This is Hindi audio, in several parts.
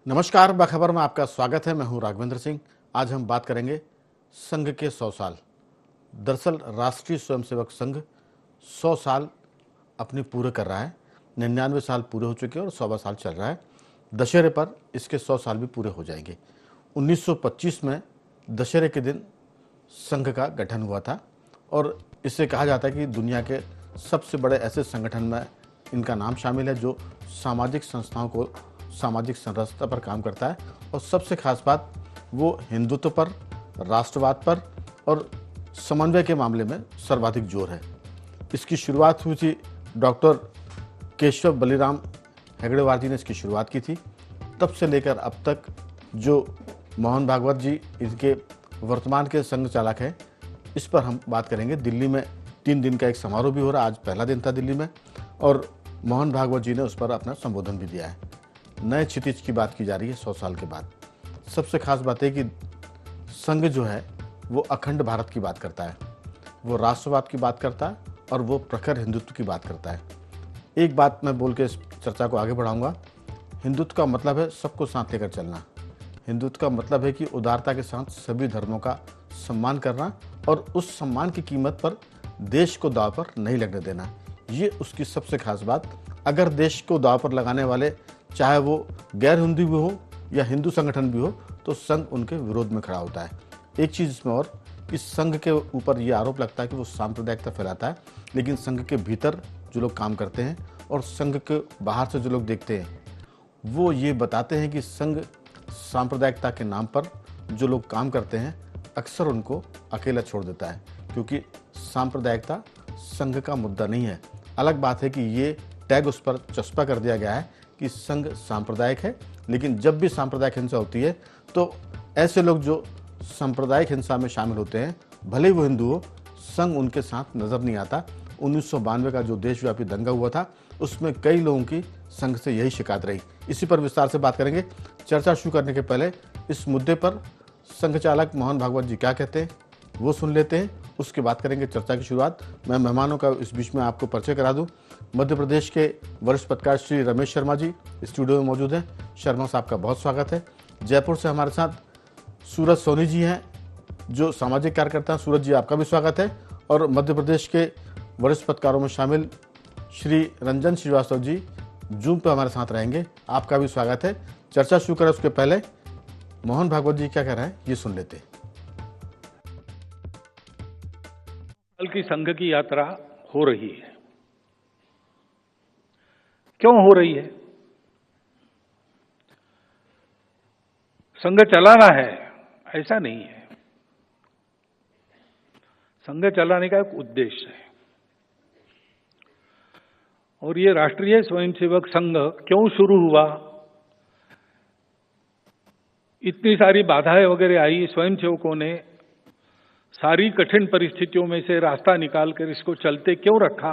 नमस्कार, बखबर में आपका स्वागत है। मैं हूं राघवेंद्र सिंह। आज हम बात करेंगे संघ के 100 साल। दरअसल राष्ट्रीय स्वयंसेवक संघ 100 साल अपने पूरे कर रहा है। 99 साल पूरे हो चुके हैं और 100वां साल चल रहा है। दशहरे पर इसके 100 साल भी पूरे हो जाएंगे। 1925 में दशहरे के दिन संघ का गठन हुआ था और इससे कहा जाता है कि दुनिया के सबसे बड़े ऐसे संगठन में इनका नाम शामिल है जो सामाजिक संस्थाओं को सामाजिक संरचना पर काम करता है। और सबसे खास बात वो हिंदुत्व पर, राष्ट्रवाद पर और समन्वय के मामले में सर्वाधिक जोर है। इसकी शुरुआत हुई थी डॉक्टर केशव बलिराम हेगड़ेवार जी ने इसकी शुरुआत की थी। तब से लेकर अब तक जो मोहन भागवत जी इनके वर्तमान के संघ चालक हैं, इस पर हम बात करेंगे। दिल्ली में 3 दिन का एक समारोह भी हो रहा है। आज पहला दिन था दिल्ली में और मोहन भागवत जी ने उस पर अपना संबोधन भी दिया है। नए क्षितिज की बात की जा रही है 100 साल के बाद। सबसे खास बात है कि संघ जो है वो अखंड भारत की बात करता है, वो राष्ट्रवाद की बात करता है और वो प्रखर हिंदुत्व की बात करता है। एक बात मैं बोल के इस चर्चा को आगे बढ़ाऊंगा। हिंदुत्व का मतलब है सबको साथ लेकर चलना। हिंदुत्व का मतलब है कि उदारता के साथ सभी धर्मों का सम्मान करना और उस सम्मान की कीमत पर देश को दांव पर नहीं लगने देना। ये उसकी सबसे खास बात। अगर देश को दांव पर लगाने वाले चाहे वो गैर हिंदू भी हो या हिंदू संगठन भी हो तो संघ उनके विरोध में खड़ा होता है। एक चीज़ इसमें और कि संघ के ऊपर ये आरोप लगता है कि वो सांप्रदायिकता फैलाता है, लेकिन संघ के भीतर जो लोग काम करते हैं और संघ के बाहर से जो लोग देखते हैं वो ये बताते हैं कि संघ सांप्रदायिकता के नाम पर जो लोग काम करते हैं अक्सर उनको अकेला छोड़ देता है, क्योंकि सांप्रदायिकता संघ का मुद्दा नहीं है। अलग बात है कि ये टैग उस पर चस्पा कर दिया गया है कि संघ सांप्रदायिक है, लेकिन जब भी सांप्रदायिक हिंसा होती है तो ऐसे लोग जो सांप्रदायिक हिंसा में शामिल होते हैं, भले ही वो हिंदू हो, संघ उनके साथ नजर नहीं आता। 1992 का जो देशव्यापी दंगा हुआ था उसमें कई लोगों की संघ से यही शिकायत रही। इसी पर विस्तार से बात करेंगे। चर्चा शुरू करने के पहले इस मुद्दे पर संघ चालक मोहन भागवत जी क्या कहते हैं वो सुन लेते हैं, उसके बाद करेंगे चर्चा की शुरुआत। मैं मेहमानों का इस बीच में आपको परिचय करा दूं। मध्य प्रदेश के वरिष्ठ पत्रकार श्री रमेश शर्मा जी स्टूडियो में मौजूद हैं। शर्मा साहब का बहुत स्वागत है। जयपुर से हमारे साथ सूरज सोनी जी हैं जो सामाजिक कार्यकर्ता हैं। सूरज जी, आपका भी स्वागत है। और मध्य प्रदेश के वरिष्ठ पत्रकारों में शामिल श्री रंजन श्रीवास्तव जी जूम पे हमारे साथ रहेंगे, आपका भी स्वागत है। चर्चा शुरू करें उसके पहले मोहन भागवत जी क्या कह रहे हैं ये सुन लेते हैं। कल की संघ की यात्रा हो रही है। क्यों हो रही है? संघ चलाना है ऐसा नहीं है। संघ चलाने का एक उद्देश्य है और ये राष्ट्रीय स्वयंसेवक संघ क्यों शुरू हुआ, इतनी सारी बाधाएं वगैरह आई, स्वयंसेवकों ने सारी कठिन परिस्थितियों में से रास्ता निकालकर इसको चलते क्यों रखा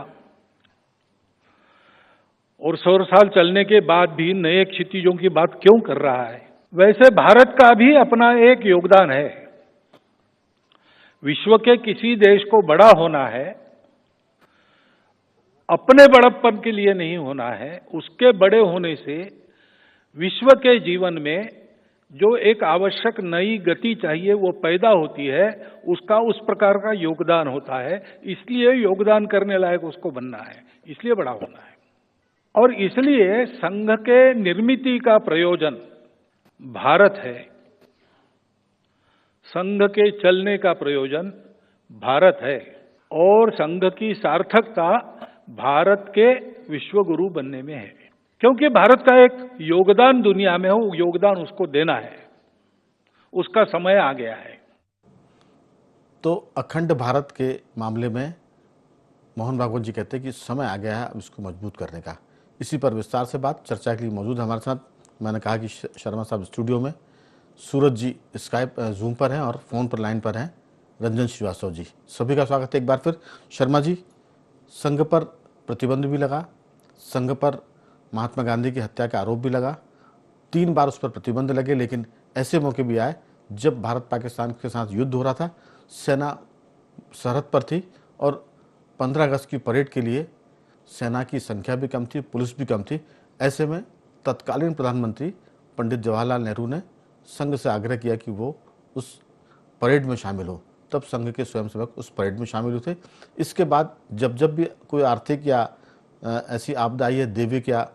और 100 साल चलने के बाद भी नए क्षितिजों की बात क्यों कर रहा है। वैसे भारत का भी अपना एक योगदान है। विश्व के किसी देश को बड़ा होना है, अपने बड़प्पन के लिए नहीं होना है। उसके बड़े होने से विश्व के जीवन में जो एक आवश्यक नई गति चाहिए वो पैदा होती है, उसका उस प्रकार का योगदान होता है। इसलिए योगदान करने लायक उसको बनना है, इसलिए बड़ा होना है। और इसलिए संघ के निर्मिति का प्रयोजन भारत है, संघ के चलने का प्रयोजन भारत है और संघ की सार्थकता भारत के विश्व गुरु बनने में है। क्योंकि भारत का एक योगदान दुनिया में हो, योगदान उसको देना है, उसका समय आ गया है। तो अखंड भारत के मामले में मोहन भागवत जी कहते हैं कि समय आ गया है अब इसको मजबूत करने का। इसी पर विस्तार से बात चर्चा के लिए मौजूद हमारे साथ। मैंने कहा कि शर्मा साहब स्टूडियो में, सूरज जी स्काइप जूम पर हैं और फ़ोन पर लाइन पर हैं रंजन श्रीवास्तव जी। सभी का स्वागत है एक बार फिर। शर्मा जी, संघ पर प्रतिबंध भी लगा, संघ पर महात्मा गांधी की हत्या का आरोप भी लगा, 3 बार उस पर प्रतिबंध लगे, लेकिन ऐसे मौके भी आए जब भारत पाकिस्तान के साथ युद्ध हो रहा था, सेना सरहद पर थी और 15 अगस्त की परेड के लिए सेना की संख्या भी कम थी, पुलिस भी कम थी। ऐसे में तत्कालीन प्रधानमंत्री पंडित जवाहरलाल नेहरू ने संघ से आग्रह किया कि वो उस परेड में शामिल हो, तब संघ के स्वयंसेवक उस परेड में शामिल हुए थे। इसके बाद जब जब भी कोई आर्थिक या ऐसी आपदा आई है दैविक या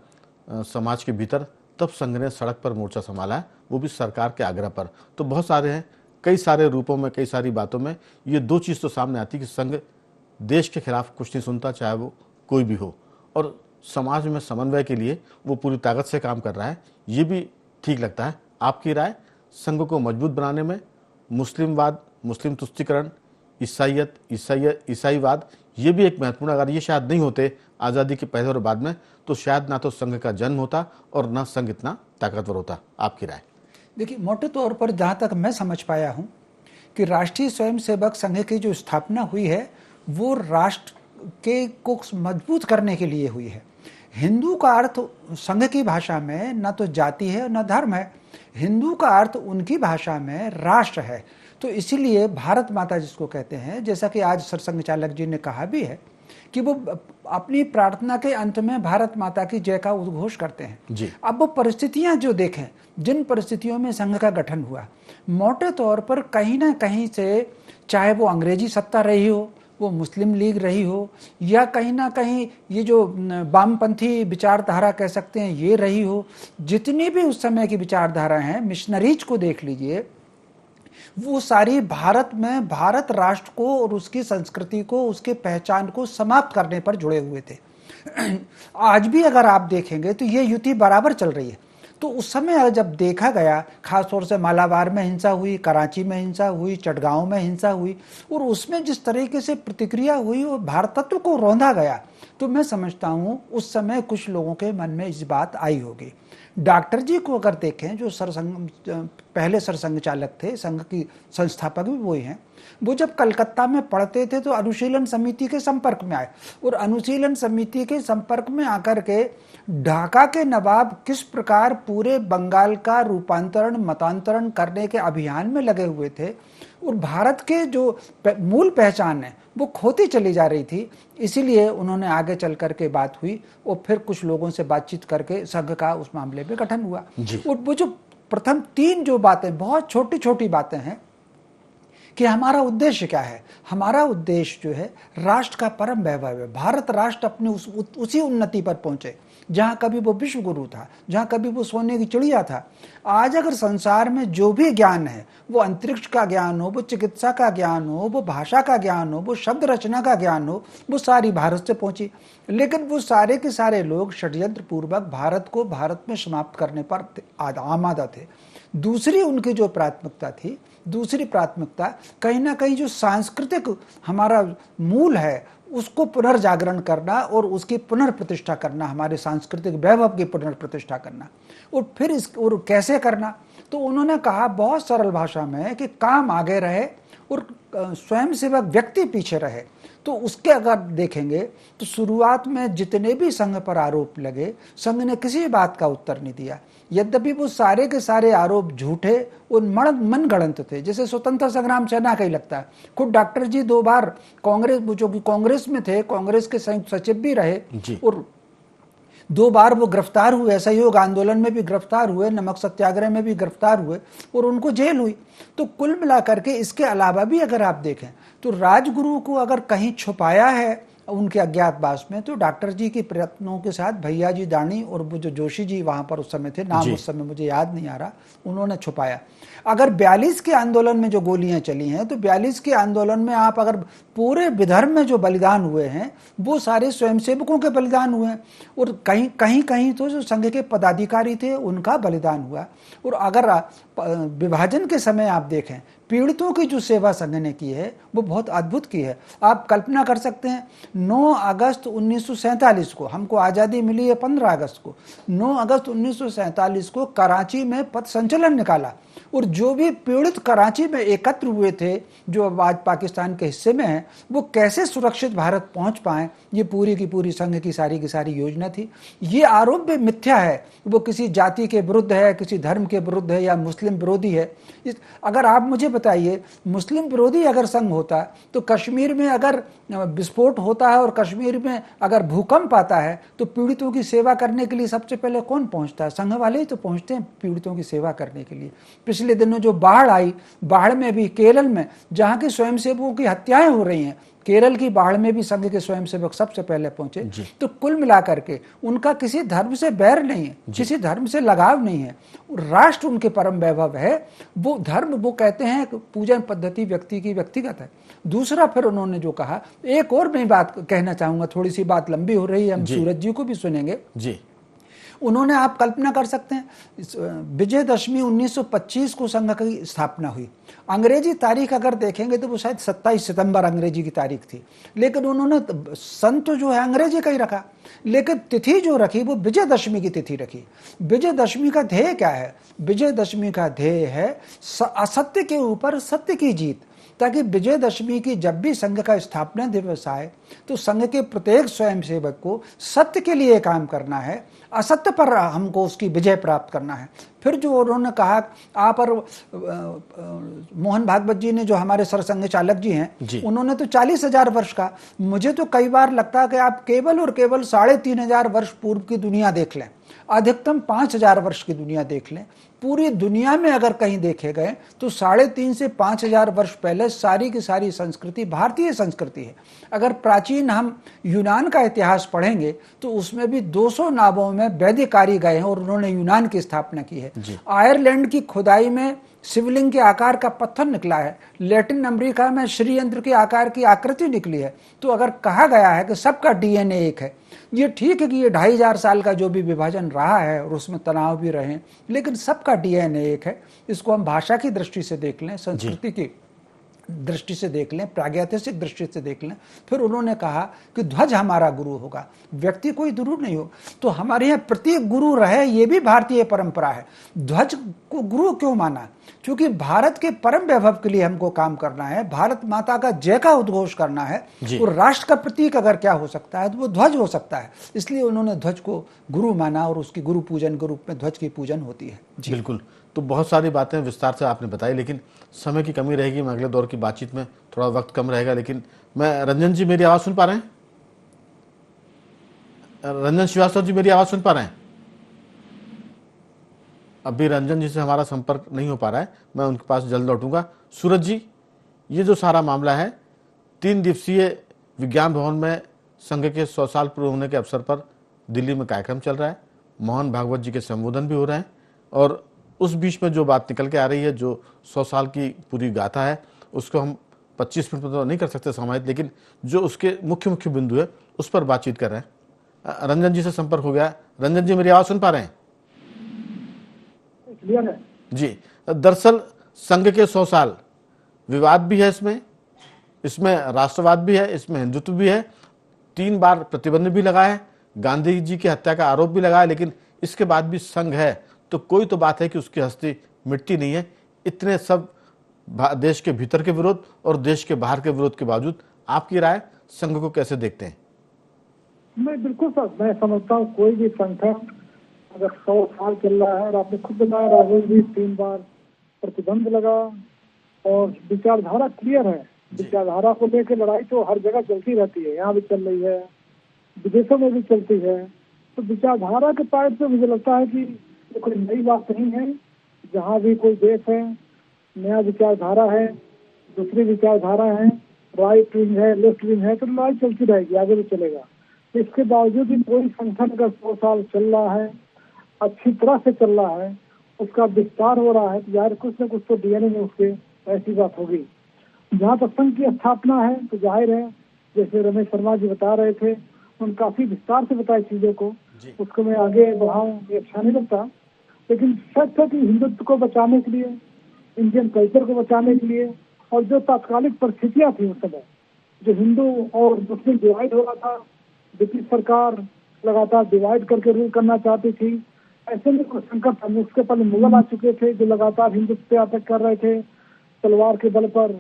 समाज के भीतर, तब संघ ने सड़क पर मोर्चा संभाला है, वो भी सरकार के आग्रह पर। तो बहुत सारे हैं, कई सारे रूपों में, कई सारी बातों में ये दो चीज़ तो सामने आती कि संघ देश के खिलाफ कुछ नहीं सुनता, चाहे वो कोई भी हो, और समाज में समन्वय के लिए वो पूरी ताकत से काम कर रहा है। ये भी ठीक लगता है। आपकी राय, संघ को मजबूत बनाने में मुस्लिमवाद, मुस्लिम तुष्टीकरण, ईसाईवाद, ये भी एक महत्वपूर्ण, अगर ये शायद नहीं होते आज़ादी के पहले और बाद में, तो शायद ना तो संघ का जन्म होता और ना संघ इतना ताकतवर होता। आपकी राय? देखिए, मोटे तौर पर जहाँ तक मैं समझ पाया हूँ कि राष्ट्रीय स्वयंसेवक संघ की जो स्थापना हुई है वो राष्ट्र के को मजबूत करने के लिए हुई है। हिंदू का अर्थ संघ की भाषा में न तो जाति है न धर्म है, हिंदू का अर्थ उनकी भाषा में राष्ट्र है। तो इसीलिए भारत माता जिसको कहते हैं, जैसा कि आज सरसंघ चालक जी ने कहा भी है कि वो अपनी प्रार्थना के अंत में भारत माता की जय का उद्घोष करते हैं जी। अब वो परिस्थितियां जो देखें, जिन परिस्थितियों में संघ का गठन हुआ, मोटे तौर पर कहीं ना कहीं से, चाहे वो अंग्रेजी सत्ता रही हो, वो मुस्लिम लीग रही हो, या कहीं ना कहीं ये जो वामपंथी विचारधारा कह सकते हैं ये रही हो, जितनी भी उस समय की विचारधारा हैं, मिशनरीज को देख लीजिए, वो सारी भारत में भारत राष्ट्र को और उसकी संस्कृति को, उसके पहचान को समाप्त करने पर जुड़े हुए थे। आज भी अगर आप देखेंगे तो ये युति बराबर चल रही है। तो उस समय जब देखा गया, खासतौर से मालाबार में हिंसा हुई, कराची में हिंसा हुई, चटगांव में हिंसा हुई, और उसमें जिस तरीके से प्रतिक्रिया हुई और भारतत्व को रौंदा गया, तो मैं समझता हूँ उस समय कुछ लोगों के मन में इस बात आई होगी। डॉक्टर जी को अगर देखें, जो पहले सरसंघ चालक थे, संघ की संस्थापक भी वही हैं, वो जब कलकत्ता में पढ़ते थे तो अनुशीलन समिति के संपर्क में आए, और अनुशीलन समिति के संपर्क में आकर के ढाका के नवाब किस प्रकार पूरे बंगाल का रूपांतरण, मतांतरण करने के अभियान में लगे हुए थे, और भारत के जो मूल पहचान है वो खोती चली जा रही थी। इसीलिए उन्होंने आगे चल करके बात हुई और फिर कुछ लोगों से बातचीत करके संघ का उस मामले में गठन हुआ। और वो जो प्रथम 3 जो बातें, बहुत छोटी छोटी बातें हैं कि हमारा उद्देश्य क्या है। हमारा उद्देश्य जो है राष्ट्र का परम वैभव है। भारत राष्ट्र अपनी उसी उन्नति पर पहुंचे जहां कभी वो विश्व गुरु था, जहां कभी वो सोने की चिड़िया था। आज अगर संसार में जो भी ज्ञान है, वो अंतरिक्ष का ज्ञान हो, वो चिकित्सा का ज्ञान हो, वो भाषा का ज्ञान हो, वो शब्द रचना का ज्ञान हो, वो सारी भारत से पहुंची। लेकिन वो सारे के सारे लोग षड्यंत्र पूर्वक भारत को भारत में समाप्त करने पर आमादा थे। दूसरी उनकी जो प्राथमिकता थी, दूसरी प्राथमिकता कहीं ना कहीं जो सांस्कृतिक हमारा मूल है उसको पुनर्जागरण करना और उसकी पुनर्प्रतिष्ठा करना, हमारे सांस्कृतिक वैभव की पुनर्प्रतिष्ठा करना। और फिर और कैसे करना, तो उन्होंने कहा बहुत सरल भाषा में कि काम आगे रहे और स्वयंसेवक व्यक्ति पीछे रहे। तो उसके अगर देखेंगे तो शुरुआत में जितने भी संघ पर आरोप लगे, संघ ने किसी बात का उत्तर नहीं दिया। यद्यपि वो सारे के सारे आरोप झूठे और मनगढ़ंत थे, जैसे स्वतंत्र संग्राम सेना का ही लगता है। खुद डॉक्टर जी 2 बार कांग्रेस, जो कि कांग्रेस में थे, कांग्रेस के संयुक्त सचिव भी रहे, और 2 बार वो गिरफ्तार हुए, असहयोग आंदोलन में भी गिरफ्तार हुए, नमक सत्याग्रह में भी गिरफ्तार हुए और उनको जेल हुई। तो कुल मिलाकर के इसके अलावा भी अगर आप देखें तो राजगुरु को अगर कहीं छुपाया है उनके अज्ञातवास में, तो डॉक्टर जी के प्रयत्नों के साथ भैया जी दानी और वो जो जोशी जी वहां पर उस समय थे, नाम उस समय मुझे याद नहीं आ रहा, उन्होंने छुपाया। अगर 42 के आंदोलन में जो गोलियां चली हैं, तो 42 के आंदोलन में आप अगर पूरे विदर्भ में जो बलिदान हुए हैं वो सारे स्वयंसेवकों के बलिदान हुए हैं, और कहीं कहीं तो जो संघ के पदाधिकारी थे उनका बलिदान हुआ। और अगर विभाजन के समय आप देखें, पीड़ितों की जो सेवा संघ ने की है वो बहुत अद्भुत की है। आप कल्पना कर सकते हैं, 9 अगस्त 1947 को, हमको आज़ादी मिली है 15 अगस्त को, 9 अगस्त 1947 को कराची में पथ संचलन निकाला, और जो भी पीड़ित कराची में एकत्र हुए थे, जो आज पाकिस्तान के हिस्से में हैं, वो कैसे सुरक्षित भारत पहुंच पाएं, ये पूरी की पूरी संघ की सारी योजना थी। ये आरोप भी मिथ्या है, वो किसी जाति के विरुद्ध है, किसी धर्म के विरुद्ध है या मुस्लिम विरोधी है। अगर आप मुझे बताइए, मुस्लिम विरोधी अगर संघ होता तो कश्मीर में अगर विस्फोट होता है और कश्मीर में अगर भूकंप आता है तो पीड़ितों की सेवा करने के लिए सबसे पहले कौन पहुंचता है? संघ वाले ही तो पहुंचते हैं पीड़ितों की सेवा करने के लिए। पिछले दिनों जो बाढ़ आई, बाढ़ में भी केरल में जहां की स्वयंसेवकों की हत्याएं हो रही हैं, केरल की बाढ़ में भी संघ के स्वयंसेवक सबसे पहले पहुंचे। तो कुल मिलाकर के उनका किसी धर्म से बैर नहीं है, किसी धर्म से लगाव नहीं है, राष्ट्र उनके परम वैभव है। वो धर्म, वो कहते हैं पूजन पद्धति व्यक्ति की व्यक्तिगत है। दूसरा फिर उन्होंने जो कहा, एक और मैं बात कहना चाहूंगा, थोड़ी सी बात लंबी हो रही है, हम सूरज जी को भी सुनेंगे जी। उन्होंने, आप कल्पना कर सकते हैं, विजयदशमी 1925 को संघ की स्थापना हुई। अंग्रेजी तारीख अगर देखेंगे तो वो शायद 27 सितंबर अंग्रेजी की तारीख थी, लेकिन उन्होंने संत जो है अंग्रेजी का ही रखा, लेकिन तिथि जो रखी वो विजयदशमी की तिथि रखी। विजयदशमी का ध्येय क्या है? विजयदशमी का ध्येय है असत्य के ऊपर सत्य की जीत, ताकि विजयदशमी की जब भी संघ का स्थापना दिवस आए तो संघ के प्रत्येक स्वयंसेवक को सत्य के लिए काम करना है, असत्य पर हमको उसकी विजय प्राप्त करना है। फिर जो उन्होंने कहा, आप और मोहन भागवत जी ने, जो हमारे सरसंघ चालक जी हैं, उन्होंने तो 40,000 वर्ष का, मुझे तो कई बार लगता है कि आप केवल और केवल 3,500 वर्ष पूर्व की दुनिया देख लें, अधिकतम 5,000 वर्ष की दुनिया देख लें। पूरी दुनिया में अगर कहीं देखे गए तो 3,500 से 5,000 वर्ष पहले सारी की सारी संस्कृति भारतीय संस्कृति है। अगर प्राचीन हम यूनान का इतिहास पढ़ेंगे तो उसमें भी 200 नावों में वैदिकारी गए हैं और उन्होंने यूनान की स्थापना की है। आयरलैंड की खुदाई में शिवलिंग के आकार का पत्थर निकला है, लैटिन अमेरिका में श्रीयंत्र के आकार की आकृति निकली है। तो अगर कहा गया है कि सबका डीएनए एक है, ये ठीक है कि ये 2,500 साल का जो भी विभाजन रहा है और उसमें तनाव भी रहे, लेकिन सबका डीएनए एक है। इसको हम भाषा की दृष्टि से देख लें, संस्कृति की दृष्टि से देख लें, प्रागैतिहासिक दृष्टि से देख लें। फिर उन्होंने कहा कि ध्वज हमारा गुरु होगा, व्यक्ति कोई गुरु नहीं हो। तो हमारे यहाँ प्रत्येक गुरु रहे, ये भी भारतीय परंपरा है। ध्वज को गुरु क्यों माना? क्योंकि भारत के परम वैभव के लिए हमको काम करना है, भारत माता का जय का उद्घोष करना है, और राष्ट्र का प्रतीक अगर क्या हो सकता है तो वो ध्वज हो सकता है। इसलिए उन्होंने ध्वज को गुरु माना और उसकी गुरु पूजन के रूप में ध्वज की पूजन होती है। बिल्कुल। तो बहुत सारी बातें विस्तार से आपने बताई, लेकिन समय की कमी रहेगी, मैं अगले दौर की बातचीत में थोड़ा वक्त कम रहेगा। लेकिन मैं, रंजन जी मेरी आवाज़ सुन पा रहे हैं? रंजन श्रीवास्तव जी मेरी आवाज़ सुन पा रहे हैं? अभी रंजन जी से हमारा संपर्क नहीं हो पा रहा है, मैं उनके पास जल्द लौटूंगा। सूरज जी, ये जो सारा मामला है, 3 दिवसीय विज्ञान भवन में संघ के 100 साल पूरे होने के अवसर पर दिल्ली में कार्यक्रम चल रहा है, मोहन भागवत जी के संबोधन भी हो रहे हैं, और उस बीच में जो बात निकल के आ रही है, जो 100 साल की पूरी गाथा है, उसको हम 25 मिनट में तो नहीं कर सकते समाहित, लेकिन जो उसके मुख्य मुख्य बिंदु है उस पर बातचीत कर रहे हैं। रंजन जी से संपर्क हो गया। रंजन जी मेरी आवाज़ सुन पा रहे हैं? जी। दरअसल संघ के 100 साल, विवाद भी है इसमें राष्ट्रवाद भी है, इसमें हिंदुत्व भी है, 3 बार प्रतिबंध भी लगा है, गांधी जी की हत्या का आरोप भी लगा है, लेकिन इसके बाद भी संघ है, तो कोई तो बात है कि उसकी हस्ती मिटती नहीं है। इतने सब देश के भीतर के विरोध और देश के बाहर के विरोध के बावजूद आपकी राय, संघ को कैसे देखते हैं? मैं बिल्कुल सर, मैं समझता हूँ कोई भी संगठन अगर 100 साल चल रहा है, और आपने खुद बताया राहुल जी 3 बार प्रतिबंध लगा, और विचारधारा क्लियर है। विचारधारा को लेकर लड़ाई तो हर जगह चलती रहती है, यहाँ भी चल रही है, विदेशों में भी चलती है। तो विचारधारा के पार्ट पे मुझे लगता है कि ये कोई नई बात नहीं है। जहाँ भी कोई देश है, नया विचारधारा है, दूसरी विचारधारा है, राइट विंग है, लेफ्ट विंग है, तो लड़ाई चलती रहेगी, आगे भी चलेगा। इसके बावजूद भी कोई संगठन अगर 100 साल चल रहा है, अच्छी तरह से चल रहा है, उसका विस्तार हो रहा है, तो यार कुछ न कुछ तो डीएनए में उसके ऐसी बात होगी। जहाँ तक संघ की स्थापना है तो जाहिर है, जैसे रमेश शर्मा जी बता रहे थे, उन्होंने काफी विस्तार से बताई चीजों को, उसको मैं आगे बढ़ाऊं ये अच्छा नहीं लगता। लेकिन सच है कि हिंदुत्व को बचाने के लिए, इंडियन कल्चर को बचाने के लिए, और जो तात्कालिक परिस्थितियां थी उस समय, जो हिंदू और मुस्लिम डिवाइड हो रहा था, ब्रिटिश सरकार लगातार डिवाइड करके रूल करना चाहती थी, ऐसे में कुछ संकट था। उसके पहले मुगल आ चुके थे जो लगातार हिंदुत्व पे अटैक कर रहे थे, तलवार के बल पर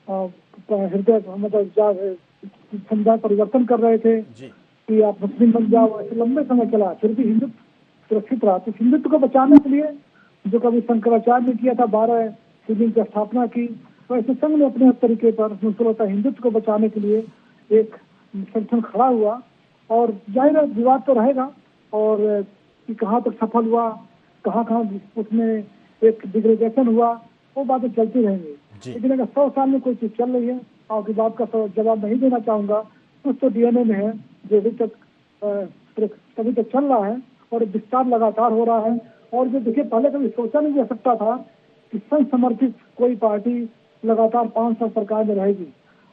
हृदय मतलब समुदाय परिवर्तन कर रहे थे कि आप मुस्लिम बन जाओ। ऐसे लंबे समय चला, फिर भी हिंदुत्व सुरक्षित रहा। तो हिंदुत्व को बचाने के लिए जो कभी शंकराचार्य ने किया था, 12 शिवलिंग की स्थापना की, वैसे संघ ने अपने तरीके पर मुसलमान हिंदुत्व को बचाने के लिए एक संगठन खड़ा हुआ, और जाहिर है विवाद तो रहेगा, और कि कहाँ तक सफल हुआ, कहाँ कहाँ उसमें एक डिग्रेडेशन हुआ, वो बातें चलती रहेंगी। लेकिन अगर 100 साल में कोई चीज चल रही है, आपकी बात का जवाब नहीं देना चाहूंगा, कुछ तो डीएनए में है जो अभी तक चल रहा है और विस्तार लगातार हो रहा है। और जो देखिए, पहले कभी सोचा नहीं जा सकता था कि संघ समर्थित कोई पार्टी लगातार 5 साल सरकार में रहेगी।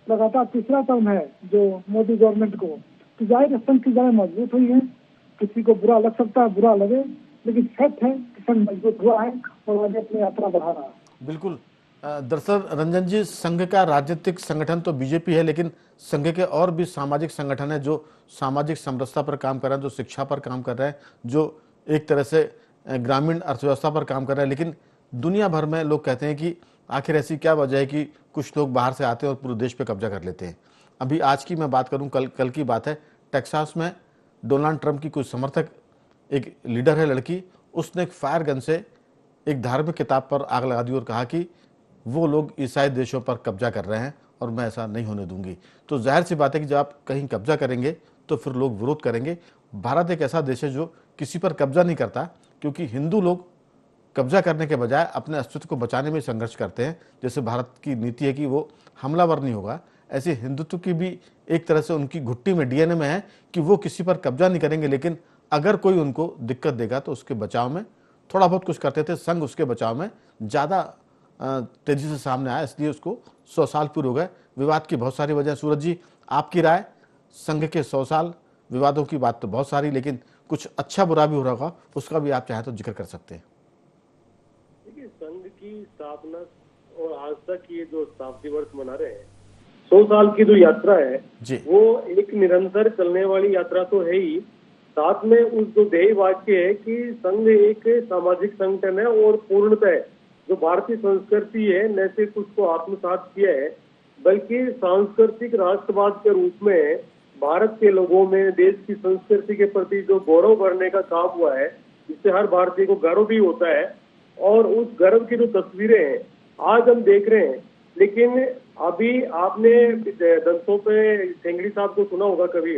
लगातार तीसरा टर्म है जो मोदी गवर्नमेंट को, तो जाहिर संघ की जड़ें मजबूत हुई है। किसी को बुरा लग सकता है, बुरा लगे, लेकिन फैक्ट है कि संघ मजबूत हुआ है और आगे अपनी यात्रा बढ़ा रहा है। बिल्कुल। दरअसल रंजन जी, संघ का राजनीतिक संगठन तो बीजेपी है, लेकिन संघ के और भी सामाजिक संगठन है जो सामाजिक समरसता पर काम कर रहे हैं, जो शिक्षा पर काम कर रहे हैं, जो एक तरह से ग्रामीण अर्थव्यवस्था पर काम कर रहे हैं। लेकिन दुनिया भर में लोग कहते हैं कि आखिर ऐसी क्या वजह है कि कुछ लोग बाहर से आते हैं और पूरे देश पे कब्जा कर लेते हैं। अभी आज की मैं बात करूं, कल की बात है, टेक्सास में डोनाल्ड ट्रंप की कुछ समर्थक, एक लीडर है लड़की, उसने एक फायर गन से एक धार्मिक किताब पर आग लगा दी और कहा कि वो लोग ईसाई देशों पर कब्जा कर रहे हैं और मैं ऐसा नहीं होने दूंगी। तो जाहिर सी बात है कि जब आप कहीं कब्जा करेंगे तो फिर लोग विरोध करेंगे। भारत एक ऐसा देश है जो किसी पर कब्जा नहीं करता, क्योंकि हिंदू लोग कब्जा करने के बजाय अपने अस्तित्व को बचाने में संघर्ष करते हैं। जैसे भारत की नीति है कि वो हमलावर नहीं होगा, ऐसे हिंदुत्व की भी एक तरह से उनकी घुट्टी में, डीएनए में है कि वो किसी पर कब्जा नहीं करेंगे, लेकिन अगर कोई उनको दिक्कत देगा तो उसके बचाव में थोड़ा बहुत कुछ करते थे। संघ उसके बचाव में ज़्यादा तेजी से सामने आया, इसलिए उसको 100 साल पूरे हो गए। विवाद की बहुत सारी वजह। सूरज जी, आपकी राय, संघ के 100 साल, विवादों की बात तो बहुत सारी, लेकिन कुछ अच्छा बुरा भी हो रहा होगा, उसका भी आप चाहें तो जिक्र कर सकते हैं। देखिए, संघ की स्थापना और आज तक ये जो शताब्दी वर्ष मना रहे हैं, 100 साल की जो यात्रा है जी, वो एक निरंतर चलने वाली यात्रा तो है ही। साथ में उस जो ध्येय वाक्य है कि संघ एक सामाजिक संगठन है और पूर्णतः जो भारतीय संस्कृति है न सिर्फ उसको आत्मसात किया है, बल्कि सांस्कृतिक राष्ट्रवाद के रूप में भारत के लोगों में देश की संस्कृति के प्रति जो गौरव भरने का काम हुआ है, जिससे हर भारतीय को गर्व भी होता है। और उस गर्व की जो तस्वीरें हैं आज हम देख रहे हैं। लेकिन अभी आपने दंतों पे टेंगड़ी साहब को सुना होगा कभी,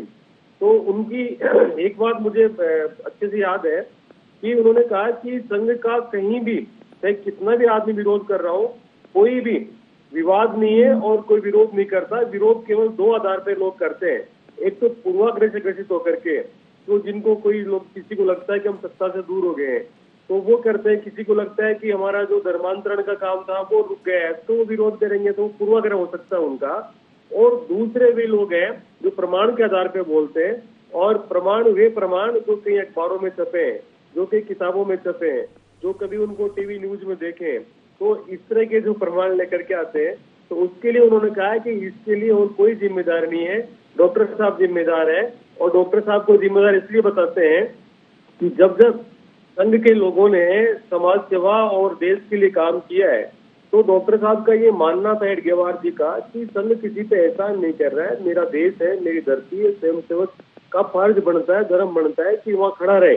तो उनकी एक बात मुझे अच्छे से याद है कि उन्होंने कहा कि संघ का कहीं भी, चाहे कितना भी आदमी विरोध कर रहा हो, कोई भी विवाद नहीं है और कोई विरोध नहीं करता। विरोध केवल 2 आधार पर लोग करते हैं। एक तो पूर्वाग्रह से ग्रसित होकर के, तो जिनको कोई लोग, किसी को लगता है कि हम सत्ता से दूर हो गए हैं तो वो करते हैं, किसी को लगता है कि हमारा जो धर्मांतरण का काम था वो रुक गया है तो वो विरोध करेंगे, तो पूर्वाग्रह हो सकता है उनका। और दूसरे भी लोग हैं जो प्रमाण के आधार पर बोलते हैं, और वे प्रमाण जो कई अखबारों में छपे हैं, जो कई किताबों में छपे हैं, जो कभी उनको टीवी न्यूज में देखें, तो इस तरह के जो प्रमाण लेकर के आते हैं, तो उसके लिए उन्होंने कहा है कि इसके लिए और कोई जिम्मेदार नहीं है, डॉक्टर साहब जिम्मेदार है। और डॉक्टर साहब को जिम्मेदार इसलिए बताते हैं कि जब जब संघ के लोगों ने समाज सेवा और देश के लिए काम किया है, तो डॉक्टर साहब का ये मानना था, हेडगेवार जी का, कि संघ किसी पे एहसान नहीं कर रहा है, मेरा देश है, मेरी धरती है, स्वयंसेवक का फर्ज बनता है, धर्म बनता है कि वहाँ खड़ा रहे।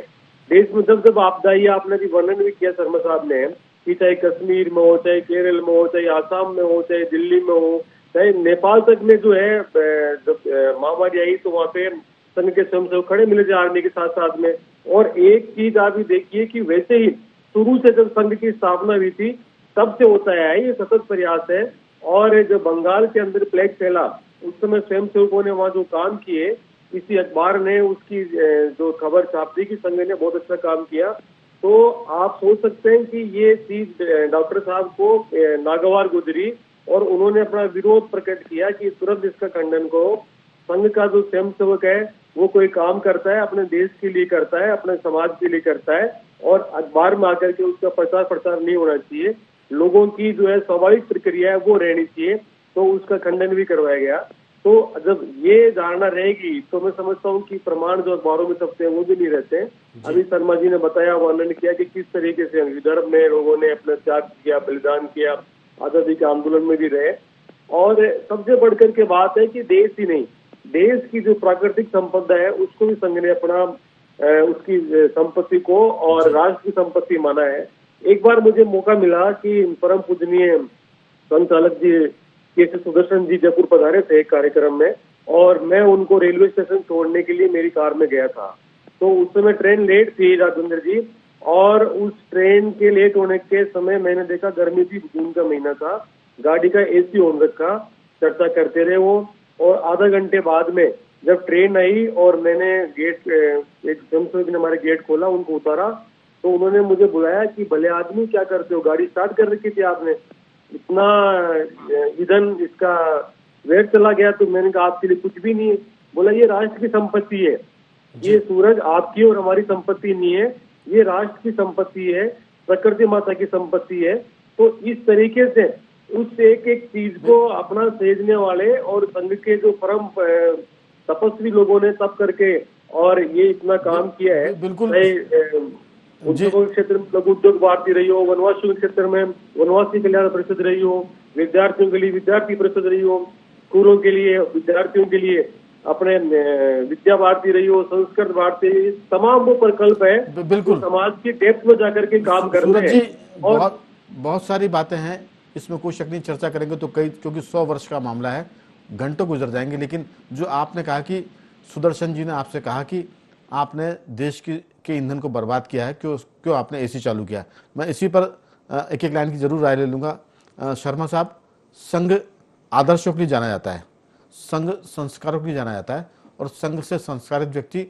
देश में जब जब आपदा आई, आपने भी वर्णन भी किया शर्मा साहब ने, कि चाहे कश्मीर में हो, चाहे केरल में हो, चाहे आसाम में हो, चाहे दिल्ली में हो, चाहे नेपाल तक में जो है जब महामारी आई तो वहाँ पे संघ के स्वयंसेवक खड़े मिले थे आर्मी के साथ साथ में। और एक चीज आप भी देखिए कि वैसे ही शुरू से जब संघ की स्थापना हुई थी तब से होता है, ये सतत प्रयास है। और जब बंगाल के अंदर प्लेग फैला उस समय स्वयंसेवकों ने वहाँ जो काम किए, किसी अखबार ने उसकी जो खबर छाप दी कि संघ ने बहुत अच्छा काम किया, तो आप सोच सकते हैं कि ये चीज डॉक्टर साहब को नागवार गुजरी और उन्होंने अपना विरोध प्रकट किया कि तुरंत इसका खंडन करो। संघ का जो स्वयंसेवक है वो कोई काम करता है, अपने देश के लिए करता है, अपने समाज के लिए करता है, और अखबार में आकर के उसका प्रचार नहीं होना चाहिए। लोगों की जो है स्वाभाविक प्रक्रिया है वो रहनी चाहिए, तो उसका खंडन भी करवाया गया। तो जब ये धारणा रहेगी तो मैं समझता हूँ कि प्रमाण जो अखबारों में छपते हैं वो भी नहीं रहते। अभी शर्मा जी ने बताया, वर्णन किया कि किस तरीके से विदर्भ में लोगों ने अपना त्याग किया, बलिदान किया, आजादी के आंदोलन में भी रहे। और सबसे बढ़कर के बात है कि देश ही नहीं, देश की जो प्राकृतिक संपदा है उसको भी संघ ने अपना उसकी संपत्ति को और राष्ट्र की संपत्ति माना है। एक बार मुझे मौका मिला कि परम पूजनीय संघ चालक जी के सुदर्शन जी जयपुर पधारे थे एक कार्यक्रम में, और मैं उनको रेलवे स्टेशन छोड़ने के लिए मेरी कार में गया था। तो उस समय ट्रेन लेट थी राघवेंद्र जी, और उस ट्रेन के लेट होने के समय मैंने देखा, गर्मी थी, जून का महीना था, गाड़ी का एसी ऑन रखा, चर्चा करते रहे वो। और आधा घंटे बाद में जब ट्रेन आई और मैंने गेट, एक स्वयंसेवक ने हमारे गेट खोला, उनको उतारा, तो उन्होंने मुझे बुलाया कि भले आदमी क्या करते हो, गाड़ी स्टार्ट कर रखी थी आपने, इतना ईंधन इसका वेट चला गया। तो मैंने कहा आपके लिए कुछ भी नहीं है। बोला ये राष्ट्र की संपत्ति है, ये सूरज आपकी और हमारी संपत्ति नहीं है, ये राष्ट्र की संपत्ति है, प्रकृति माता की संपत्ति है। तो इस तरीके से उस एक एक चीज को अपना सहेजने वाले और संघ के जो परम तपस्वी लोगों ने तब करके और ये इतना काम किया है। बिल्कुल। उद्योगों के क्षेत्र में लघु उद्योग भारती रही हो, वनवासियों के क्षेत्र में वनवासी कल्याण परिषद रही हो, विद्यार्थियों के लिए विद्यार्थी परिषद रही हो, स्कूलों के लिए विद्यार्थियों के लिए अपने विद्या भारती रही हो, संस्कृत भारती, तमाम वो प्रकल्प है बिल्कुल समाज की डेप्थ में जाकर के काम करते सूरज जी, हैं। और बहुत सारी बातें हैं, इसमें कोई शक नहीं, चर्चा करेंगे तो कई, क्योंकि 100 वर्ष का मामला है, घंटों गुजर जाएंगे। लेकिन जो आपने कहा कि सुदर्शन जी ने आपसे कहा कि आपने देश के ईंधन को बर्बाद किया है, क्यों आपने एसी चालू किया, मैं इसी पर एक एक लाइन की जरूर राय ले लूँगा। शर्मा साहब, संघ आदर्शों के लिए जाना जाता है, संघ संस्कारों के लिए जाना जाता है, और संघ से संस्कारित व्यक्ति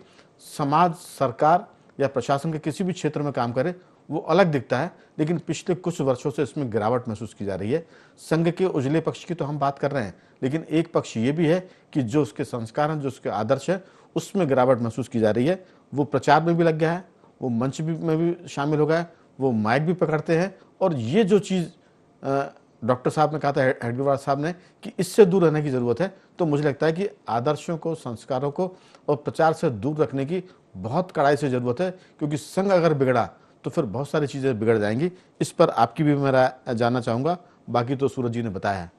समाज, सरकार या प्रशासन के किसी भी क्षेत्र में काम करे वो अलग दिखता है। लेकिन पिछले कुछ वर्षों से इसमें गिरावट महसूस की जा रही है। संघ के उजले पक्ष की तो हम बात कर रहे हैं, लेकिन एक पक्ष ये भी है कि जो उसके संस्कार हैं, जो उसके आदर्श है, उसमें गिरावट महसूस की जा रही है। वो प्रचार में भी लग गया है, वो मंच में भी शामिल हो गया है, वो माइक भी पकड़ते हैं। और ये जो चीज़ डॉक्टर साहब ने कहा था, हेडगेवार साहब ने, कि इससे दूर रहने की ज़रूरत है। तो मुझे लगता है कि आदर्शों को, संस्कारों को और प्रचार से दूर रखने की बहुत कड़ाई से ज़रूरत है, क्योंकि संघ अगर बिगड़ा तो फिर बहुत सारी चीज़ें बिगड़ जाएंगी। इस पर आपकी भी मैं राय जानना चाहूँगा, बाकी तो सूरज जी ने बताया है।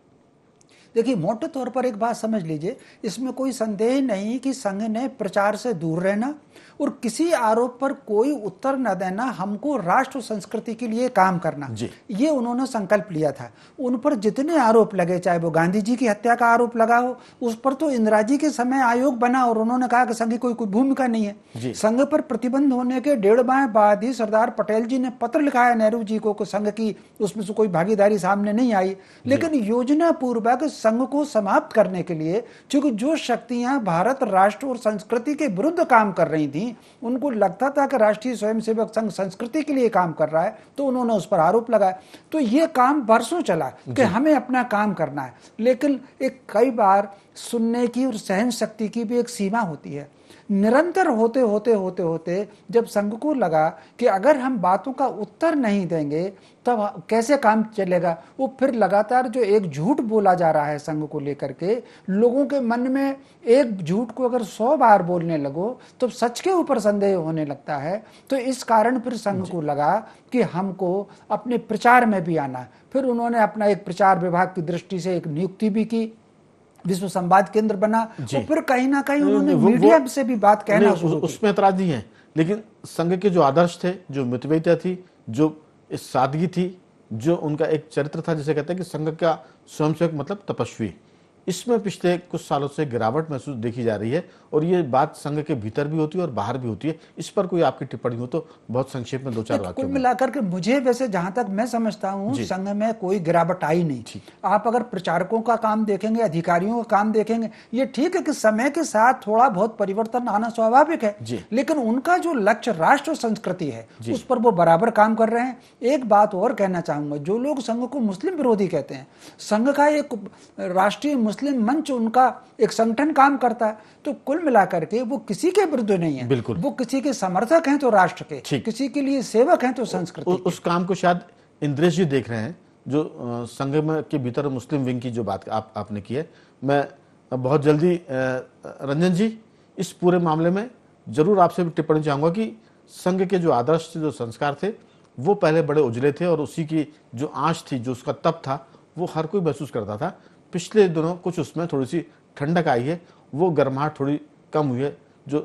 देखिए, मोटे तौर पर एक बात समझ लीजिए, इसमें कोई संदेह नहीं कि संघ ने प्रचार से दूर रहना और किसी आरोप पर कोई उत्तर न देना, हमको राष्ट्र संस्कृति के लिए काम करना, ये उन्होंने संकल्प लिया था। उन पर जितने आरोप लगे, चाहे वो गांधी जी की हत्या का आरोप लगा हो, उस पर तो इंदिरा जी के समय आयोग बना और उन्होंने कहा कि संघ की कोई भूमिका नहीं है। संघ पर प्रतिबंध होने के 1.5 माह बाद ही सरदार पटेल जी ने पत्र लिखा है नेहरू जी को, संघ की उसमें से कोई भागीदारी सामने नहीं आई। लेकिन योजना पूर्वक संघ को समाप्त करने के लिए, क्योंकि जो शक्तियां भारत राष्ट्र और संस्कृति के विरुद्ध काम कर रही थी, उनको लगता था कि राष्ट्रीय स्वयंसेवक संघ संस्कृति के लिए काम कर रहा है, तो उन्होंने उस पर आरोप लगाया। तो ये काम बरसों चला कि हमें अपना काम करना है। लेकिन एक कई बार सुनने की और सहन शक्ति की भी एक सीमा होती है। निरंतर होते होते होते होते जब संघ को लगा कि अगर हम बातों का उत्तर नहीं देंगे तब कैसे काम चलेगा, वो फिर लगातार जो एक झूठ बोला जा रहा है संघ को लेकर के, लोगों के मन में एक झूठ को अगर 100 बार बोलने लगो तो सच के ऊपर संदेह होने लगता है। तो इस कारण फिर संघ को लगा कि हमको अपने प्रचार में भी आना। फिर उन्होंने अपना एक प्रचार विभाग की दृष्टि से एक नियुक्ति भी की, विश्व संवाद केंद्र बना, और फिर कहीं ना कहीं उन्होंने मीडिया से भी बात कहना शुरू की। उसमें ऐतराज नहीं है, लेकिन संघ के जो आदर्श थे, जो मितव्ययिता थी, जो सादगी थी, जो उनका एक चरित्र था, जिसे कहते हैं कि संघ का स्वयंसेवक मतलब तपस्वी, इसमें पिछले कुछ सालों से गिरावट महसूस देखी जा रही है। और ये बात संघ के भीतर भी होती है और बाहर भी होती है। इस पर कोई आपकी टिप्पणी हो तो बहुत संक्षेप में 2-4 वाक्यों कुल में। मिलाकर के मुझे, वैसे जहां तक मैं समझता हूं, संघ में कोई गिरावट आई नहीं। आप अगर प्रचारकों का काम देखेंगे, अधिकारियों का काम देखेंगे, ये ठीक है कि समय के साथ थोड़ा बहुत परिवर्तन आना स्वाभाविक है, लेकिन उनका जो लक्ष्य राष्ट्र संस्कृति है उस पर वो बराबर काम कर रहे हैं। एक बात और कहना चाहूंगा, जो लोग संघ को मुस्लिम विरोधी कहते हैं, संघ का एक राष्ट्रीय मुस्लिम मंच, उनका एक संगठन काम करता है, तो कुल मिलाकर के वो किसी के विरुद्ध नहीं है। बिल्कुल, वो किसी के समर्थक हैं तो राष्ट्र के, किसी के लिए सेवक हैं तो संस्कृति। उस काम को शायद इंद्रेश जी देख रहे हैं, जो संघ में के भीतर मुस्लिम विंग की जो बात आपने की है। मैं बहुत जल्दी रंजन जी, इस पूरे मामले में जरूर आपसे भी टिप्पणी चाहूंगा कि संघ के जो आदर्श थे, जो संस्कार थे, वो पहले बड़े उजले थे और उसी की जो आंच थी, जो उसका तप था, वो हर कोई महसूस करता था। पिछले दिनों कुछ उसमें थोड़ी सी ठंडक आई है, वो गर्माहट थोड़ी कम हुई है, जो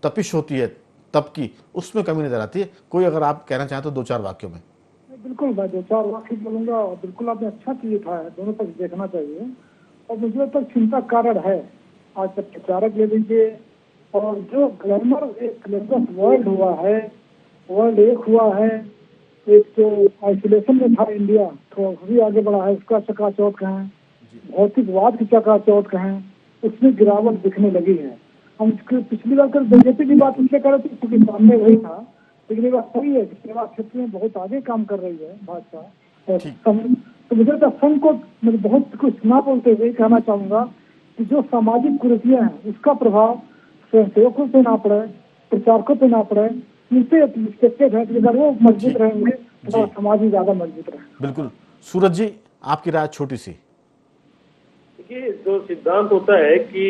तपिश होती है तप की, उसमें कमी नजर आती है। कोई अगर आप कहना चाहें तो 2-4 वाक्यों में। बिल्कुल मैं दो चार वाक्य बोलूंगा और बिल्कुल आपने अच्छा चीज उठाया, दोनों पक्ष देखना चाहिए और मुझे तक चिंता कारण है। आज तक प्रचारक ले लीजिए और जो ग्लैमर एक ग्लैमरस वर्ल्ड हुआ है, वर्ल्ड एक हुआ है, एक जो आइसोलेशन में था इंडिया तो भी आगे बढ़ा है, उसका चकाचौंध कहें, भौतिकवाद की चकाचौंध कहें, उसमें गिरावट दिखने लगी है। हम पिछली बार कल बीजेपी की बात इसलिए कर रहे थे क्योंकि सामने वही था, लेकिन ये बात सही है कि सेवा क्षेत्र में बहुत आगे काम कर रही है भाजपा और तो मुझे तो संघ को मैं बहुत कुछ ना बोलते हुए कहना चाहूंगा कि जो सामाजिक कुरीतियां हैं उसका प्रभाव स्वयंसेवकों पे ना पड़े, प्रचारकों पे ना पड़े, इनसे एक्सपेक्टेड है कि अगर वो मजबूत रहेंगे तो समाज ही ज्यादा मजबूत रहेगा। बिल्कुल। सूरज जी, आपकी राय छोटी सी। देखिए, जो सिद्धांत होता है कि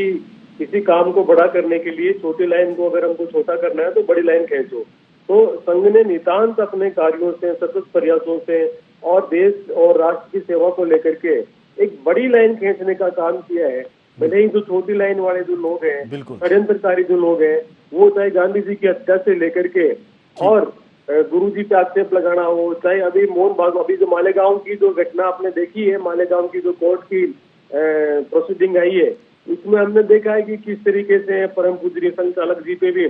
किसी काम को बड़ा करने के लिए छोटी लाइन को अगर हमको छोटा करना है तो बड़ी लाइन खींचो, तो संघ ने नितांत अपने कार्यों से, सतत प्रयासों से और देश और राष्ट्र की सेवा को लेकर के एक बड़ी लाइन खींचने का काम किया है। भले ही जो छोटी लाइन वाले जो लोग हैं, षड्यंत्रकारी जो लोग हैं, वो चाहे गांधी जी की हत्या से लेकर के और गुरु जी पे आक्षेप लगाना हो, चाहे अभी अभी जो मालेगांव की जो घटना आपने देखी है, मालेगांव की जो कोर्ट की प्रोसीडिंग आई है, इसमें हमने देखा है कि किस तरीके से परम पूज्य संचालक जी पे भी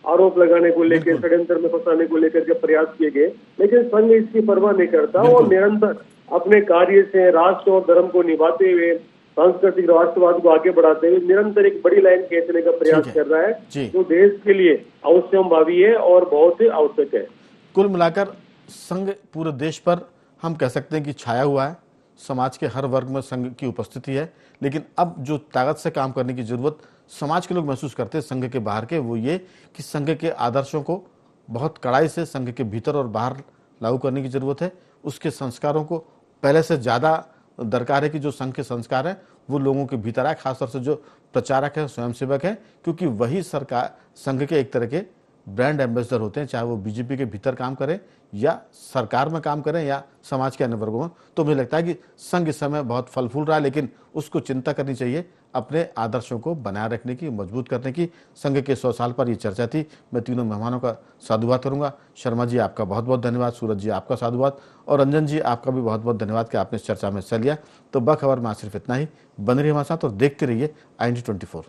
आरोप लगाने को लेकर, षड्यंत्र में फंसाने को लेकर के प्रयास किए गए, लेकिन संघ इसकी परवाह नहीं करता और निरंतर अपने कार्य से राष्ट्र और धर्म को निभाते हुए, सांस्कृतिक राष्ट्रवाद को आगे बढ़ाते हुए निरंतर एक बड़ी लाइन खींचने का प्रयास कर रहा है, जो देश के लिए अवश्यंभावी है और बहुत ही आवश्यक है। कुल मिलाकर संघ पूरे देश पर हम कह सकते हैं कि छाया हुआ है, समाज के हर वर्ग में संघ की उपस्थिति है, लेकिन अब जो ताकत से काम करने की जरूरत समाज के लोग महसूस करते हैं संघ के बाहर के, वो ये कि संघ के आदर्शों को बहुत कड़ाई से संघ के भीतर और बाहर लागू करने की जरूरत है। उसके संस्कारों को पहले से ज़्यादा दरकार है कि जो संघ के संस्कार हैं वो लोगों के भीतर आए, खासतौर से जो प्रचारक हैं, स्वयंसेवक हैं, क्योंकि वही सरकार संघ के एक तरह के ब्रांड एम्बेसडर होते हैं, चाहे वो बीजेपी के भीतर काम करें या सरकार में काम करें या समाज के अन्य वर्गों में। तो मुझे लगता है कि संघ इस समय बहुत फल फूल रहा है, लेकिन उसको चिंता करनी चाहिए अपने आदर्शों को बनाए रखने की, मजबूत करने की। संघ के 100 साल पर ये चर्चा थी। मैं तीनों मेहमानों का साधुवाद करूंगा। शर्मा जी, आपका बहुत बहुत धन्यवाद। सूरज जी, आपका साधुवाद। और रंजन जी, आपका भी बहुत बहुत धन्यवाद कि आपने इस चर्चा में हिस्सा लिया। तो बखबर में सिर्फ इतना ही। बने रहिए हमारे साथ और देखते रहिए IND 24।